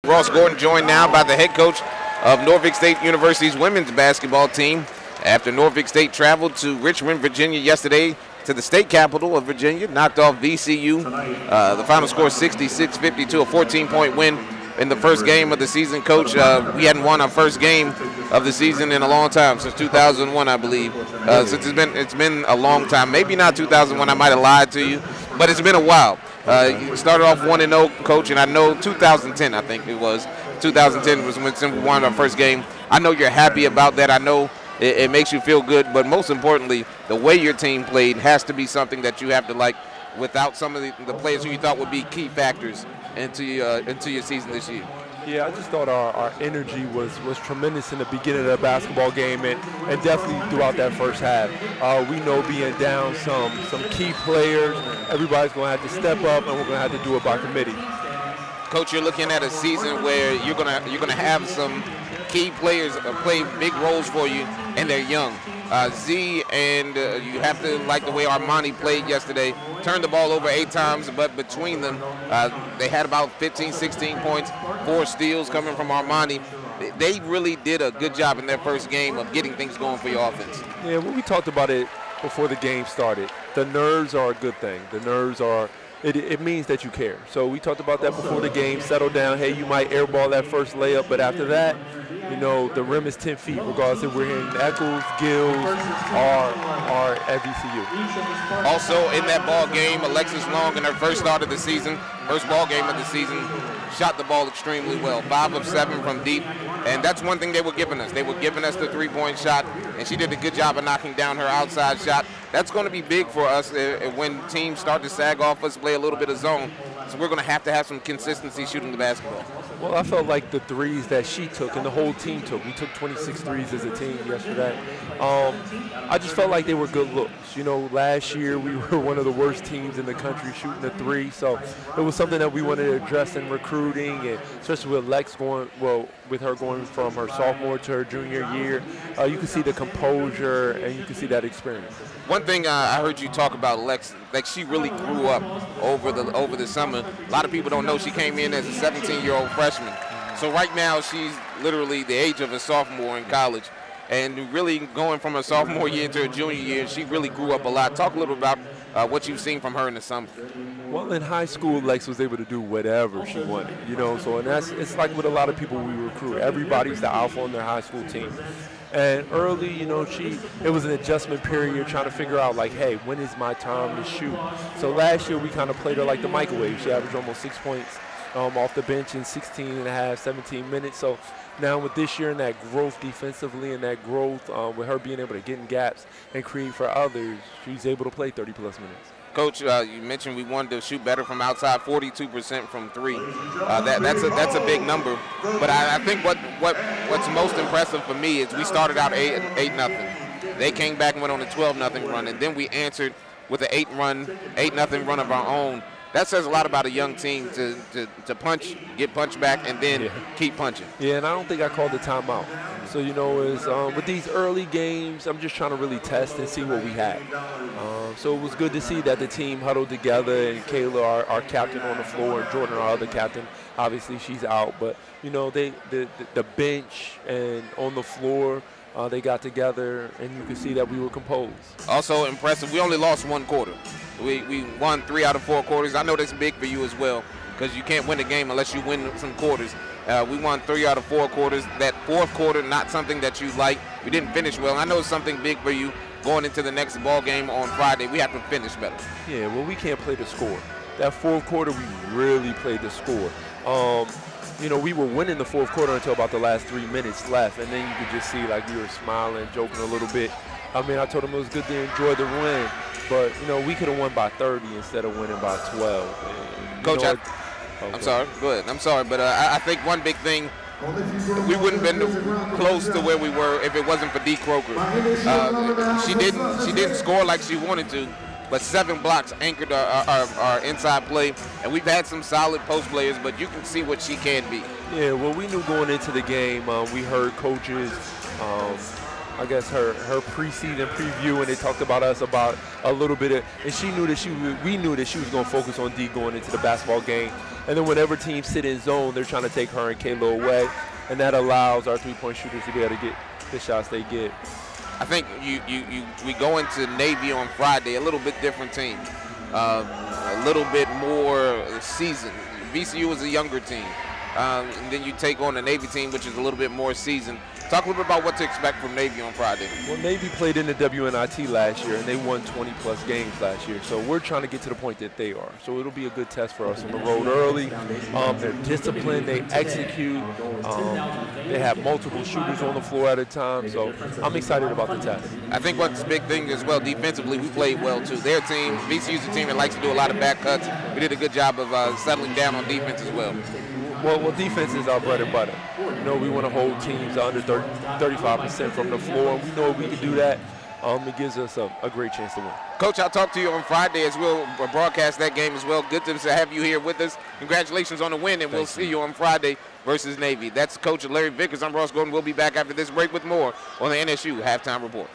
Ross Gordon, joined now by the head coach of Norfolk State University's women's basketball team after Norfolk State traveled to Richmond, Virginia yesterday to the state capital of Virginia, knocked off VCU. The final score 66-52, a 14-point win in the first game of the season. Coach, we hadn't won our first game of the season in a long time, since 2001, I believe. Since it's been a long time. Maybe not 2001, I might have lied to you, but it's been a while. You started off 1-0, Coach, and I know 2010, I think it was. 2010 was when we won our first game. I know you're happy about that. I know it makes you feel good, but most importantly, the way your team played has to be something that you have to like without some of the players who you thought would be key factors into your season this year. Yeah, I just thought our energy was tremendous in the beginning of the basketball game and definitely throughout that first half. We know being down some key players, everybody's going to have to step up, and we're going to have to do it by committee. Coach, you're looking at a season where you're gonna have some key players play big roles for you, and they're young. Z, and you have to like the way Armani played yesterday. Turned the ball over 8 times, but between them, they had about 15, 16 points, 4 steals coming from Armani. They really did a good job in their first game of getting things going for your offense. Yeah, well, we talked about it before the game started. The nerves are a good thing. The nerves are, it means that you care. So we talked about that before the game, settle down. Hey, you might airball that first layup, but after that, you know, the rim is 10 feet, regardless if we're hearing Eccles, Gills, or at VCU. Also in that ball game, Alexis Long, in her first start of the season, first ball game of the season, shot the ball extremely well. 5 of 7 from deep, and that's one thing they were giving us. They were giving us the 3-point shot, and she did a good job of knocking down her outside shot. That's going to be big for us when teams start to sag off us, play a little bit of zone. So we're going to have some consistency shooting the basketball. Well, I felt like the threes that she took and the whole team took, we took 26 threes as a team yesterday. I just felt like they were good looks. You know, last year we were one of the worst teams in the country shooting the 3, so it was something that we wanted to address in recruiting, and especially with Lex with her going from her sophomore to her junior year, you can see the composure and you can see that experience. One thing I heard you talk about Lex, like she really grew up over the summer. A lot of people don't know she came in as a 17-year-old freshman. So right now she's literally the age of a sophomore in college. And really going from her sophomore year to her junior year, she really grew up a lot. Talk a little about what you've seen from her in the summer. Well, in high school, Lex was able to do whatever she wanted, you know. So, and it's like with a lot of people we recruit. Everybody's the alpha on their high school team. And early, you know, it was an adjustment period trying to figure out, like, hey, when is my time to shoot? So last year we kind of played her like the microwave. She averaged almost 6 points off the bench in 16 and a half, 17 minutes. So now with this year and that growth defensively and that growth with her being able to get in gaps and create for others, she's able to play 30-plus minutes. Coach, you mentioned we wanted to shoot better from outside, 42% from 3. That's a big number. But I think what's most impressive for me is we started out 8-0. They came back and went on a 12-0 run, and then we answered with an 8-0 run of our own. That says a lot about a young team to punch, get punched back, and then keep punching. Yeah, and I don't think I called the timeout. So, you know, with these early games, I'm just trying to really test and see what we had. So it was good to see that the team huddled together, and Kayla, our captain, on the floor, and Jordan, our other captain, obviously she's out. But, you know, the bench and on the floor, they got together, and you could see that we were composed. Also impressive, we only lost 1 quarter. We won 3 out of 4 quarters. I know that's big for you as well, because you can't win a game unless you win some quarters. We won 3 out of 4 quarters. That 4th quarter, not something that you like. We didn't finish well. I know it's something big for you going into the next ball game on Friday. We have to finish better. Yeah, well, we can't play the score. That 4th quarter, we really played the score. You know, we were winning the 4th quarter until about the last 3 minutes left, and then you could just see, like, we were smiling, joking a little bit. I mean, I told them it was good to enjoy the win, but, you know, we could have won by 30 instead of winning by 12. And, Coach, I'm sorry. Go ahead. I'm sorry, but I think one big thing, we wouldn't have been close to where we were if it wasn't for Dee Croker. She didn't score like she wanted to, but 7 blocks anchored our inside play, and we've had some solid post players, but you can see what she can be. Yeah, well, we knew going into the game, we heard coaches I guess her preseason preview, and they talked about us about a little bit of, and she knew that we knew that she was going to focus on D going into the basketball game. And then whenever teams sit in zone, they're trying to take her and Kayla away, and that allows our three-point shooters to be able to get the shots they get. I think we go into Navy on Friday, a little bit different team, a little bit more seasoned. VCU is a younger team, and then you take on the Navy team, which is a little bit more seasoned. Talk a little bit about what to expect from Navy on Friday. Well, Navy played in the WNIT last year, and they won 20-plus games last year. So we're trying to get to the point that they are. So it'll be a good test for us on the road early. They're disciplined. They execute. They have multiple shooters on the floor at a time. So I'm excited about the test. I think what's the big thing as well, defensively, we played well, too. Their team, VCU's a team that likes to do a lot of back cuts. We did a good job of settling down on defense as well. Well, defense is our bread and butter. You know, we want to hold teams under 35% from the floor. We know we can do that. It gives us a great chance to win. Coach, I'll talk to you on Friday as we'll broadcast that game as well. Good to have you here with us. Congratulations on the win, and we'll see you on Friday versus Navy. That's Coach Larry Vickers. I'm Ross Gordon. We'll be back after this break with more on the NSU Halftime Report.